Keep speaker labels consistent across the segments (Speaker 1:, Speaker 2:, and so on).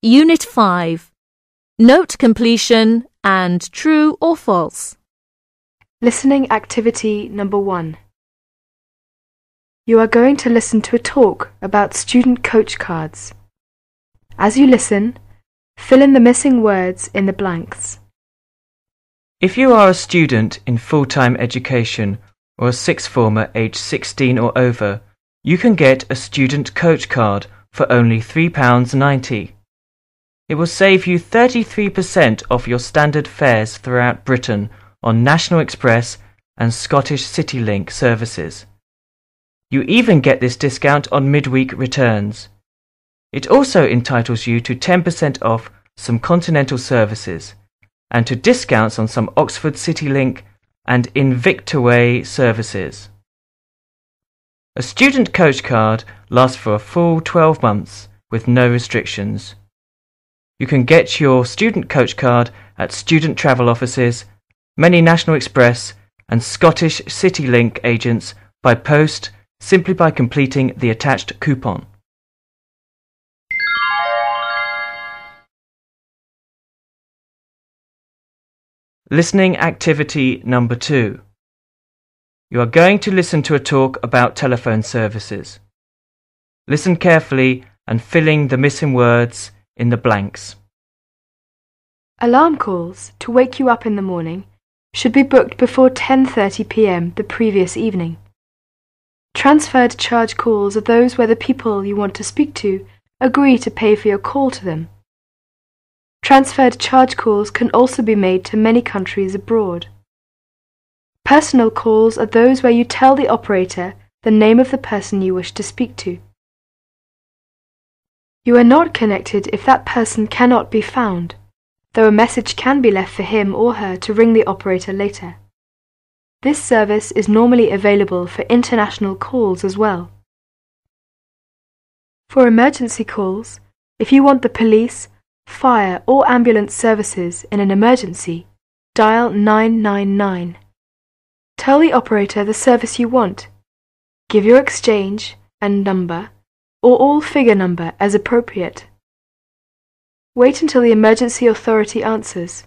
Speaker 1: Unit 5. Note completion and true or false.
Speaker 2: Listening activity number 1. You are going to listen to a talk about student coach cards. As you listen, fill in the missing words in the blanks.
Speaker 3: If you are a student in full-time education or a sixth former aged 16 or over, you can get a student coach card for only £3.90. It will save you 33% off your standard fares throughout Britain on National Express and Scottish CityLink services. You even get this discount on midweek returns. It also entitles you to 10% off some Continental services and to discounts on some Oxford CityLink and Invictaway services. A student coach card lasts for a full 12 months with no restrictions. You can get your student coach card at student travel offices, many National Express and Scottish CityLink agents by post simply by completing the attached coupon. Listening activity number 2. You are going to listen to a talk about telephone services. Listen carefully and fill in the missing words in the blanks.
Speaker 2: Alarm calls to wake you up in the morning should be booked before 10:30 p.m. the previous evening. Transferred charge calls are those where the people you want to speak to agree to pay for your call to them. Transferred charge calls can also be made to many countries abroad. Personal calls are those where you tell the operator the name of the person you wish to speak to. You are not connected if that person cannot be found, though a message can be left for him or her to ring the operator later. This service is normally available for international calls as well. For emergency calls, if you want the police, fire or ambulance services in an emergency, dial 999. Tell the operator the service you want. Give your exchange and number or all figure number as appropriate. Wait until the emergency authority answers.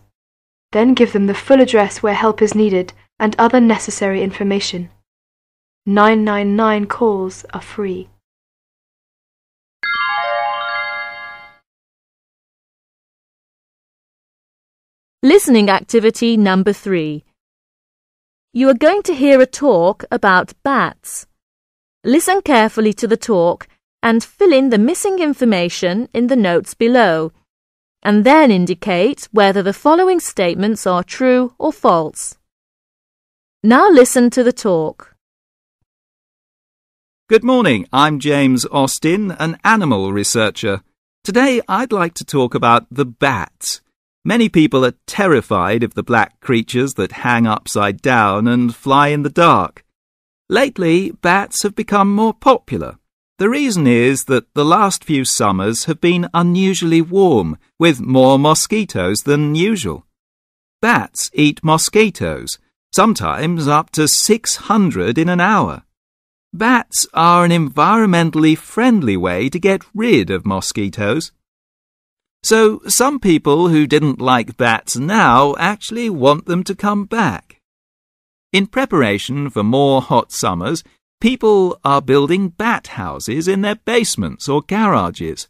Speaker 2: Then give them the full address where help is needed and other necessary information. 999 calls are free.
Speaker 1: Listening activity number 3. You are going to hear a talk about bats. Listen carefully to the talk and fill in the missing information in the notes below, and then indicate whether the following statements are true or false. Now listen to the talk.
Speaker 4: Good morning, I'm James Austin, an animal researcher. Today I'd like to talk about the bat. Many people are terrified of the black creatures that hang upside down and fly in the dark. Lately, bats have become more popular. The reason is that the last few summers have been unusually warm, with more mosquitoes than usual. Bats eat mosquitoes, sometimes up to 600 in an hour. Bats are an environmentally friendly way to get rid of mosquitoes. So some people who didn't like bats now actually want them to come back. In preparation for more hot summers, people are building bat houses in their basements or garages.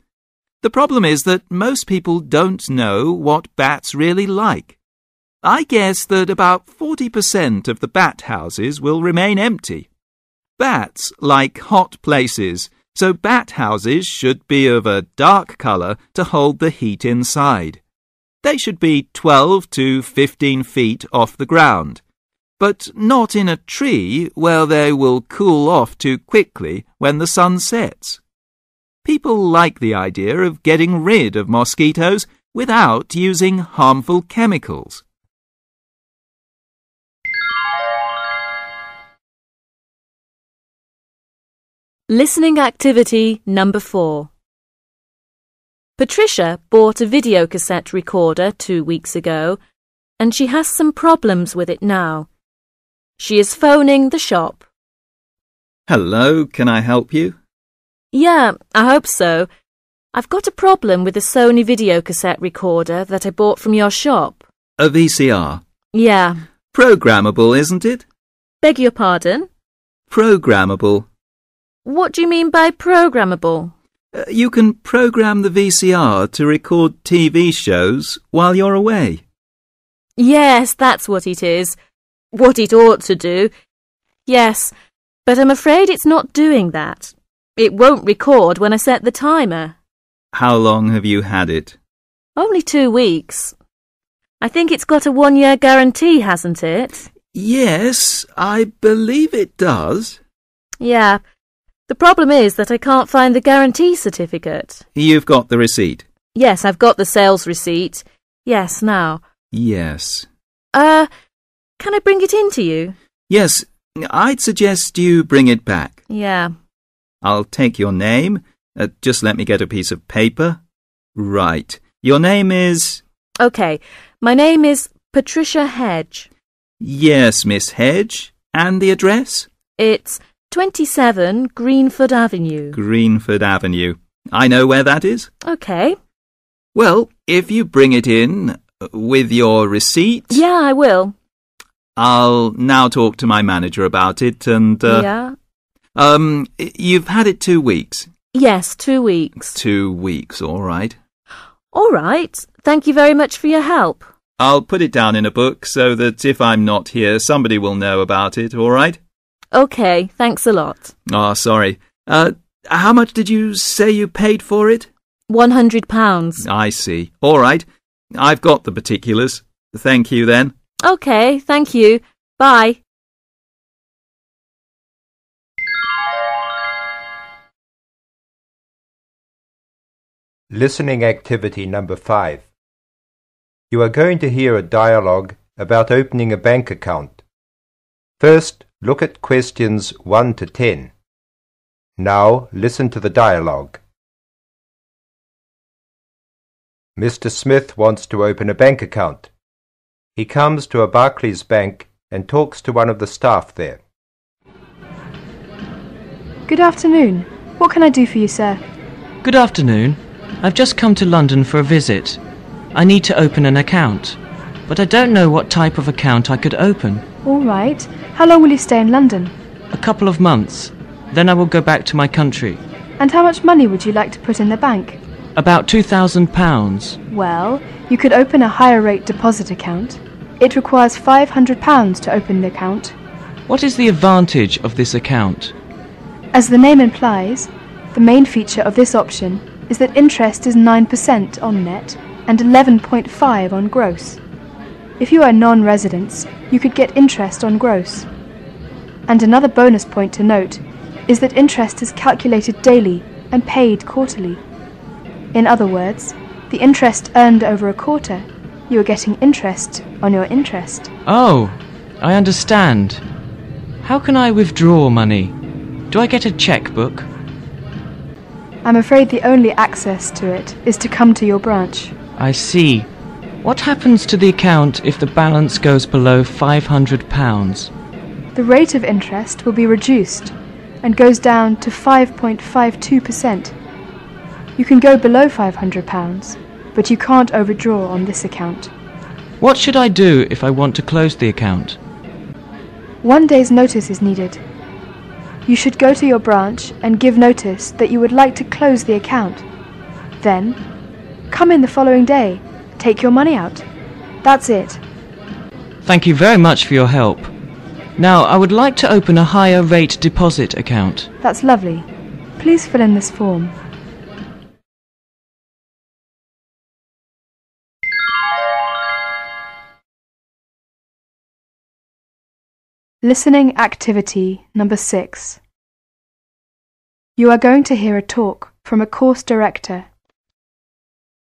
Speaker 4: The problem is that most people don't know what bats really like. I guess that about 40% of the bat houses will remain empty. Bats like hot places, so bat houses should be of a dark colour to hold the heat inside. They should be 12 to 15 feet off the ground, but not in a tree where they will cool off too quickly when the sun sets. People like the idea of getting rid of mosquitoes without using harmful chemicals.
Speaker 1: Listening activity number 4. Patricia bought a videocassette recorder 2 weeks ago, and she has some problems with it now. She is phoning the shop.
Speaker 4: Hello, can I help you?
Speaker 1: Yeah, I hope so. I've got a problem with the Sony video cassette recorder that I bought from your shop.
Speaker 4: A VCR.
Speaker 1: Yeah.
Speaker 4: Programmable, isn't it?
Speaker 1: Beg your pardon?
Speaker 4: Programmable.
Speaker 1: What do you mean by programmable?
Speaker 4: You can program the VCR to record TV shows while you're away.
Speaker 1: Yes, that's what it is. What it ought to do. Yes, but I'm afraid it's not doing that. It won't record when I set the timer.
Speaker 4: How long have you had it?
Speaker 1: Only 2 weeks. I think it's got a 1-year guarantee, hasn't it?
Speaker 4: Yes, I believe it does.
Speaker 1: Yeah. The problem is that I can't find the guarantee certificate.
Speaker 4: You've got the receipt?
Speaker 1: Yes, I've got the sales receipt. Yes, now.
Speaker 4: Yes.
Speaker 1: Can I bring it in to you?
Speaker 4: Yes, I'd suggest you bring it back.
Speaker 1: Yeah.
Speaker 4: I'll take your name. Just let me get a piece of paper. Right. Your name is...
Speaker 1: OK. My name is Patricia Hedge.
Speaker 4: Yes, Miss Hedge. And the address?
Speaker 1: It's 27 Greenford Avenue.
Speaker 4: Greenford Avenue. I know where that is.
Speaker 1: OK.
Speaker 4: Well, if you bring it in with your receipt...
Speaker 1: Yeah, I will.
Speaker 4: I'll now talk to my manager about it and...
Speaker 1: Yeah?
Speaker 4: You've had it 2 weeks?
Speaker 1: Yes, 2 weeks.
Speaker 4: 2 weeks, all right.
Speaker 1: All right. Thank you very much for your help.
Speaker 4: I'll put it down in a book so that if I'm not here, somebody will know about it, all right?
Speaker 1: OK, thanks a lot.
Speaker 4: Oh, sorry. How much did you say you paid for it?
Speaker 1: £100.
Speaker 4: I see. All right. I've got the particulars. Thank you, then.
Speaker 1: OK, thank you. Bye.
Speaker 5: Listening activity number 5. You are going to hear a dialogue about opening a bank account. First, look at questions 1 to 10. Now, listen to the dialogue. Mr. Smith wants to open a bank account. He comes to a Barclays bank and talks to one of the staff there.
Speaker 2: Good afternoon. What can I do for you, sir?
Speaker 3: Good afternoon. I've just come to London for a visit. I need to open an account, but I don't know what type of account I could open.
Speaker 2: All right. How long will you stay in London?
Speaker 3: A couple of months. Then I will go back to my country.
Speaker 2: And how much money would you like to put in the bank?
Speaker 3: About £2,000.
Speaker 2: Well, you could open a higher rate deposit account. It requires £500 to open the account.
Speaker 3: What is the advantage of this account?
Speaker 2: As the name implies, the main feature of this option is that interest is 9% on net and 11.5% on gross. If you are non-residents, you could get interest on gross. And another bonus point to note is that interest is calculated daily and paid quarterly. In other words, the interest earned over a quarter, you are getting interest on your interest.
Speaker 3: Oh, I understand. How can I withdraw money? Do I get a checkbook?
Speaker 2: I'm afraid the only access to it is to come to your branch.
Speaker 3: I see. What happens to the account if the balance goes below £500?
Speaker 2: The rate of interest will be reduced and goes down to 5.52%. You can go below £500, but you can't overdraw on this account.
Speaker 3: What should I do if I want to close the account?
Speaker 2: 1 day's notice is needed. You should go to your branch and give notice that you would like to close the account. Then, come in the following day, take your money out. That's it.
Speaker 3: Thank you very much for your help. Now, I would like to open a higher rate deposit account.
Speaker 2: That's lovely. Please fill in this form. Listening activity number 6. You are going to hear a talk from a course director.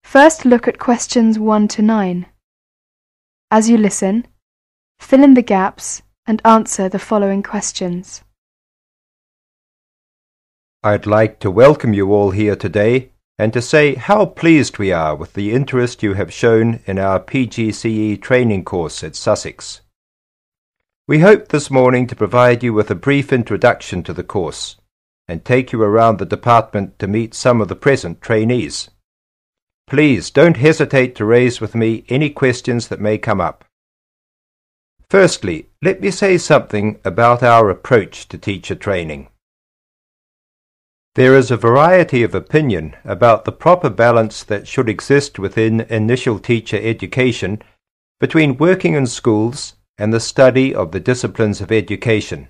Speaker 2: First, look at questions 1 to 9. As you listen, fill in the gaps and answer the following questions.
Speaker 5: I'd like to welcome you all here today and to say how pleased we are with the interest you have shown in our PGCE training course at Sussex. We hope this morning to provide you with a brief introduction to the course and take you around the department to meet some of the present trainees. Please don't hesitate to raise with me any questions that may come up. Firstly, let me say something about our approach to teacher training. There is a variety of opinion about the proper balance that should exist within initial teacher education between working in schools and the study of the disciplines of education.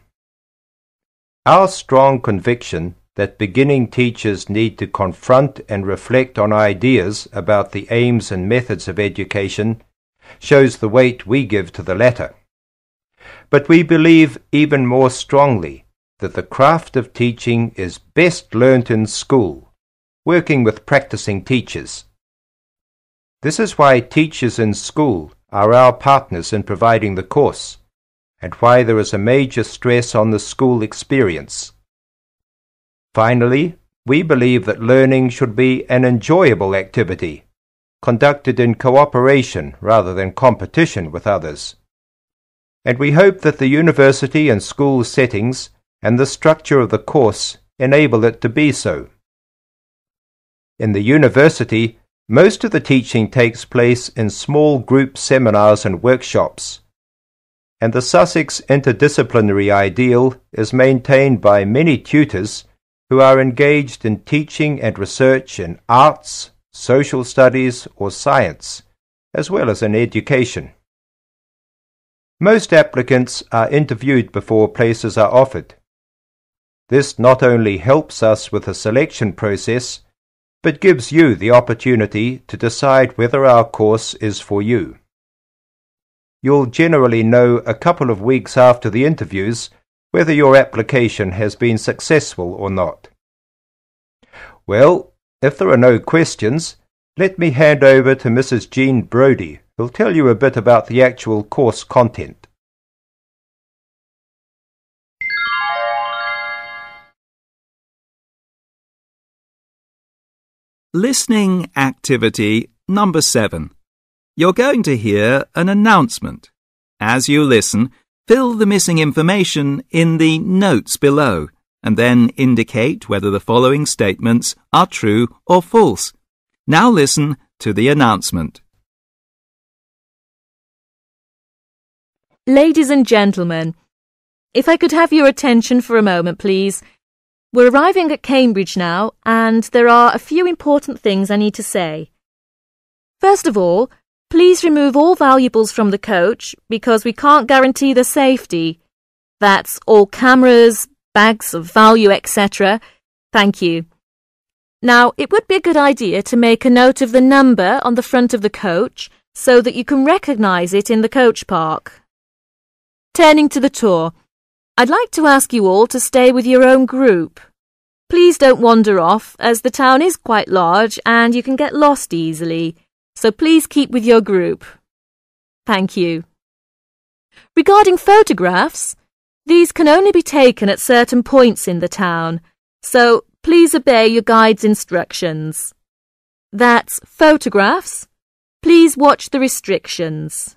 Speaker 5: Our strong conviction that beginning teachers need to confront and reflect on ideas about the aims and methods of education shows the weight we give to the latter. But we believe even more strongly that the craft of teaching is best learnt in school, working with practicing teachers. This is why teachers in school are our partners in providing the course, and why there is a major stress on the school experience. Finally, we believe that learning should be an enjoyable activity, conducted in cooperation rather than competition with others. And we hope that the university and school settings and the structure of the course enable it to be so. In the university, most of the teaching takes place in small group seminars and workshops, and the Sussex interdisciplinary ideal is maintained by many tutors who are engaged in teaching and research in arts, social studies, or science, as well as in education. Most applicants are interviewed before places are offered. This not only helps us with the selection process, but gives you the opportunity to decide whether our course is for you. You'll generally know a couple of weeks after the interviews whether your application has been successful or not. Well, if there are no questions, let me hand over to Mrs. Jean Brodie, who'll tell you a bit about the actual course content.
Speaker 4: Listening activity number 7. You're going to hear an announcement. As you listen, fill the missing information in the notes below and then indicate whether the following statements are true or false. Now listen to the announcement.
Speaker 1: Ladies and gentlemen, if I could have your attention for a moment, please. We're arriving at Cambridge now, and there are a few important things I need to say. First of all, please remove all valuables from the coach because we can't guarantee their safety. That's all cameras, bags of value, etc. Thank you. Now, it would be a good idea to make a note of the number on the front of the coach so that you can recognise it in the coach park. Turning to the tour, I'd like to ask you all to stay with your own group. Please don't wander off, as the town is quite large and you can get lost easily, so please keep with your group. Thank you. Regarding photographs, these can only be taken at certain points in the town, so please obey your guide's instructions. That's photographs. Please watch the restrictions.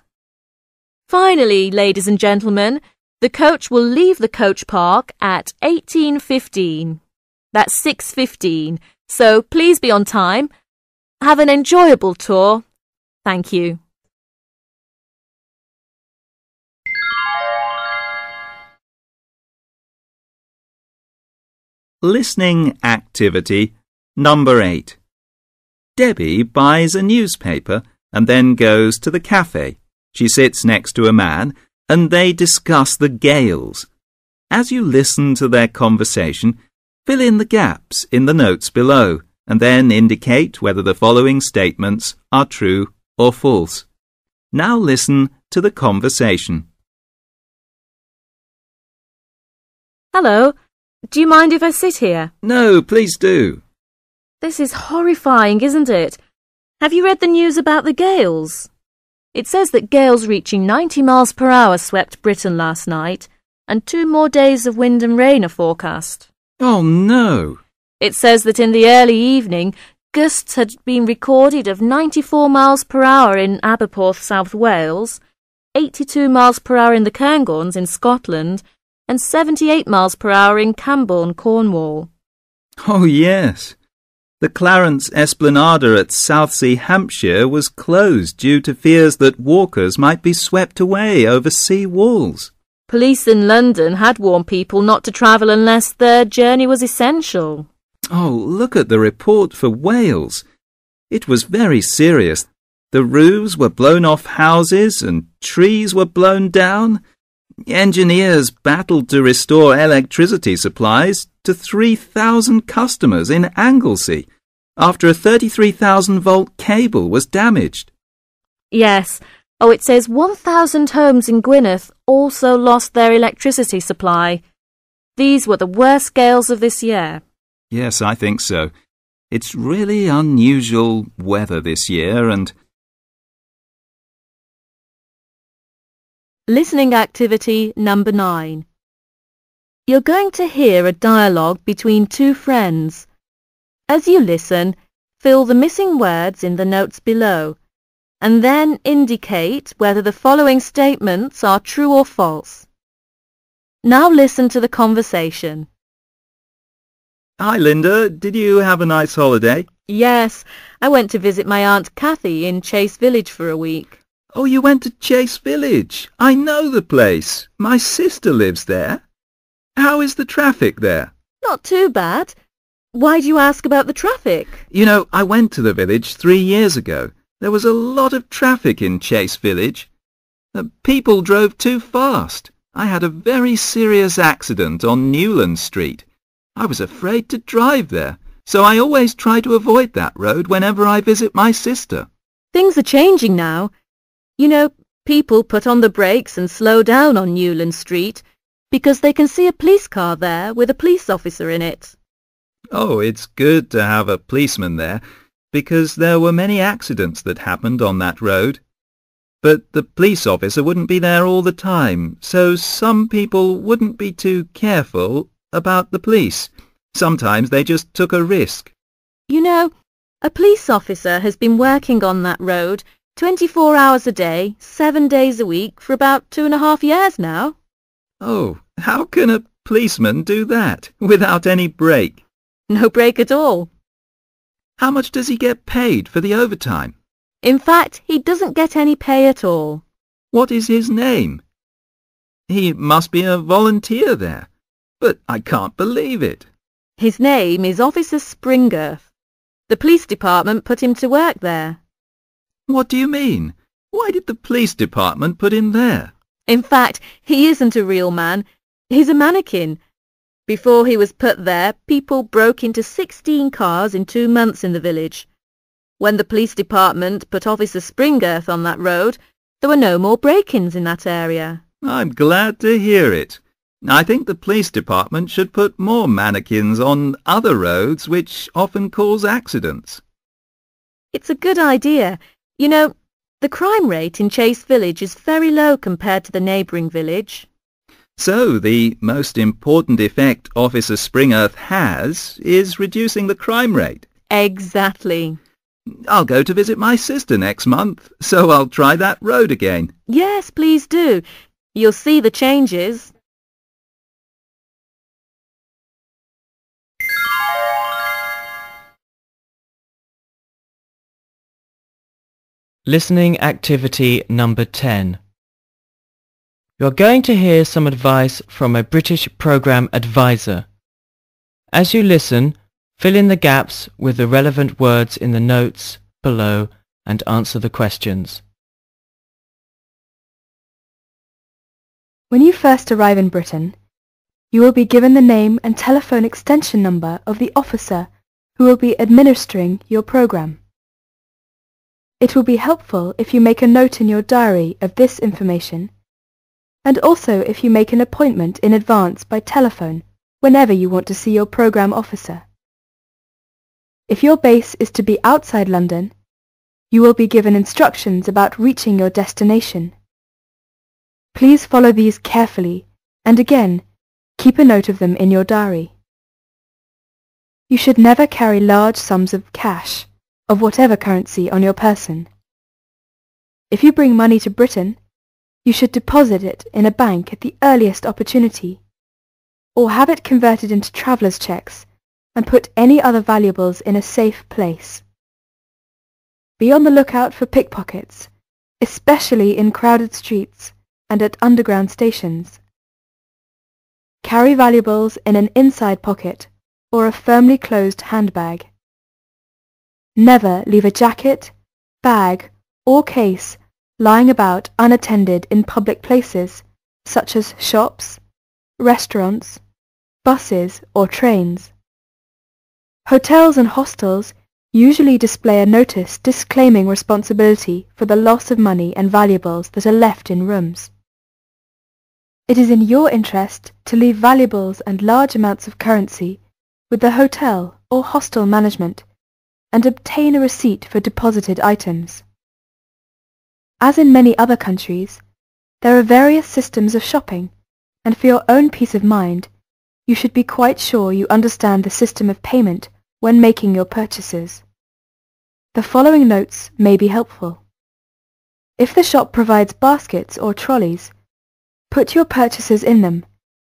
Speaker 1: Finally, ladies and gentlemen, the coach will leave the coach park at 18:15. That's 6:15, so please be on time. Have an enjoyable tour. Thank you.
Speaker 4: Listening activity number 8. Debbie buys a newspaper and then goes to the cafe. She sits next to a man and they discuss the gales. As you listen to their conversation, fill in the gaps in the notes below and then indicate whether the following statements are true or false. Now listen to the conversation.
Speaker 1: Hello, do you mind if I sit here?
Speaker 4: No, please do.
Speaker 1: This is horrifying, isn't it? Have you read the news about the gales? It says that gales reaching 90 miles per hour swept Britain last night, and 2 more days of wind and rain are forecast.
Speaker 4: Oh no!
Speaker 1: It says that in the early evening, gusts had been recorded of 94 miles per hour in Aberporth, South Wales, 82 miles per hour in the Cairngorms in Scotland, and 78 miles per hour in Camborne, Cornwall.
Speaker 4: Oh, yes. The Clarence Esplanada at Southsea, Hampshire was closed due to fears that walkers might be swept away over sea walls.
Speaker 1: Police in London had warned people not to travel unless their journey was essential.
Speaker 4: Oh, look at the report for Wales. It was very serious. The roofs were blown off houses and trees were blown down. Engineers battled to restore electricity supplies to 3,000 customers in Anglesey after a 33,000-volt cable was damaged.
Speaker 1: Yes. Oh, it says 1,000 homes in Gwynedd also lost their electricity supply. These were the worst gales of this year.
Speaker 4: Yes, I think so. It's really unusual weather this year and...
Speaker 1: Listening activity number 9. You're going to hear a dialogue between two friends. As you listen, fill the missing words in the notes below, and then indicate whether the following statements are true or false. Now listen to the conversation.
Speaker 4: Hi, Linda. Did you have a nice holiday?
Speaker 1: Yes, I went to visit my Aunt Kathy in Chase Village for a week.
Speaker 4: Oh, you went to Chase Village. I know the place. My sister lives there. How is the traffic there?
Speaker 1: Not too bad. Why do you ask about the traffic?
Speaker 4: You know, I went to the village 3 years ago. There was a lot of traffic in Chase Village. People drove too fast. I had a very serious accident on Newland Street. I was afraid to drive there, so I always try to avoid that road whenever I visit my sister.
Speaker 1: Things are changing now. You know, people put on the brakes and slow down on Newland Street because they can see a police car there with a police officer in it.
Speaker 4: Oh, it's good to have a policeman there, because there were many accidents that happened on that road. But the police officer wouldn't be there all the time, so some people wouldn't be too careful about the police. Sometimes they just took a risk.
Speaker 1: You know, a police officer has been working on that road 24 hours a day, 7 days a week for about 2.5 years now.
Speaker 4: Oh, how can a policeman do that without any break?
Speaker 1: No break at all.
Speaker 4: How much does he get paid for the overtime?
Speaker 1: In fact, he doesn't get any pay at all.
Speaker 4: What is his name? He must be a volunteer there, but I can't believe it.
Speaker 1: His name is Officer Springerth. The police department put him to work there.
Speaker 4: What do you mean? Why did the police department put him there?
Speaker 1: In fact, he isn't a real man. He's a mannequin. Before he was put there, people broke into 16 cars in 2 months in the village. When the police department put Officer Springerth on that road, there were no more break-ins in that area.
Speaker 4: I'm glad to hear it. I think the police department should put more mannequins on other roads which often cause accidents.
Speaker 1: It's a good idea. You know, the crime rate in Chase Village is very low compared to the neighbouring village.
Speaker 4: So the most important effect Officer Springerth has is reducing the crime rate.
Speaker 1: Exactly.
Speaker 4: I'll go to visit my sister next month, so I'll try that road again.
Speaker 1: Yes, please do. You'll see the changes.
Speaker 3: Listening activity number 10. You're going to hear some advice from a British programme advisor. As you listen, fill in the gaps with the relevant words in the notes below and answer the questions.
Speaker 2: When you first arrive in Britain, you will be given the name and telephone extension number of the officer who will be administering your programme. It will be helpful if you make a note in your diary of this information, and also if you make an appointment in advance by telephone whenever you want to see your programme officer. If your base is to be outside London, you will be given instructions about reaching your destination. Please follow these carefully, and again, keep a note of them in your diary. You should never carry large sums of cash, of whatever currency, on your person. If you bring money to Britain, you should deposit it in a bank at the earliest opportunity, or have it converted into travellers' cheques and put any other valuables in a safe place. Be on the lookout for pickpockets, especially in crowded streets and at underground stations. Carry valuables in an inside pocket or a firmly closed handbag. Never leave a jacket, bag, or case lying about unattended in public places such as shops, restaurants, buses, or trains. Hotels and hostels usually display a notice disclaiming responsibility for the loss of money and valuables that are left in rooms. It is in your interest to leave valuables and large amounts of currency with the hotel or hostel management and obtain a receipt for deposited items. As in many other countries, there are various systems of shopping, and for your own peace of mind, you should be quite sure you understand the system of payment when making your purchases. The following notes may be helpful. If the shop provides baskets or trolleys, put your purchases in them,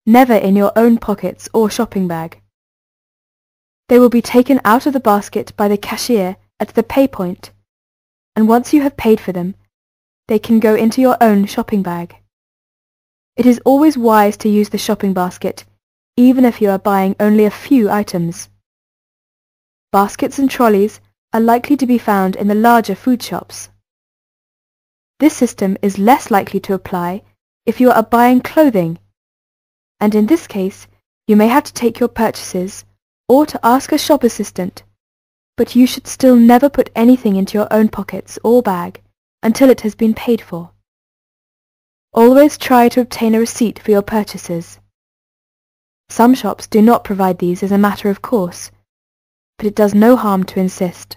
Speaker 2: never in your own pockets or shopping bag. They will be taken out of the basket by the cashier at the pay point, and once you have paid for them, they can go into your own shopping bag. It is always wise to use the shopping basket, even if you are buying only a few items. Baskets and trolleys are likely to be found in the larger food shops. This system is less likely to apply if you are buying clothing, and in this case you may have to take your purchases or to ask a shop assistant, but you should still never put anything into your own pockets or bag until it has been paid for. Always try to obtain a receipt for your purchases. Some shops do not provide these as a matter of course, but it does no harm to insist.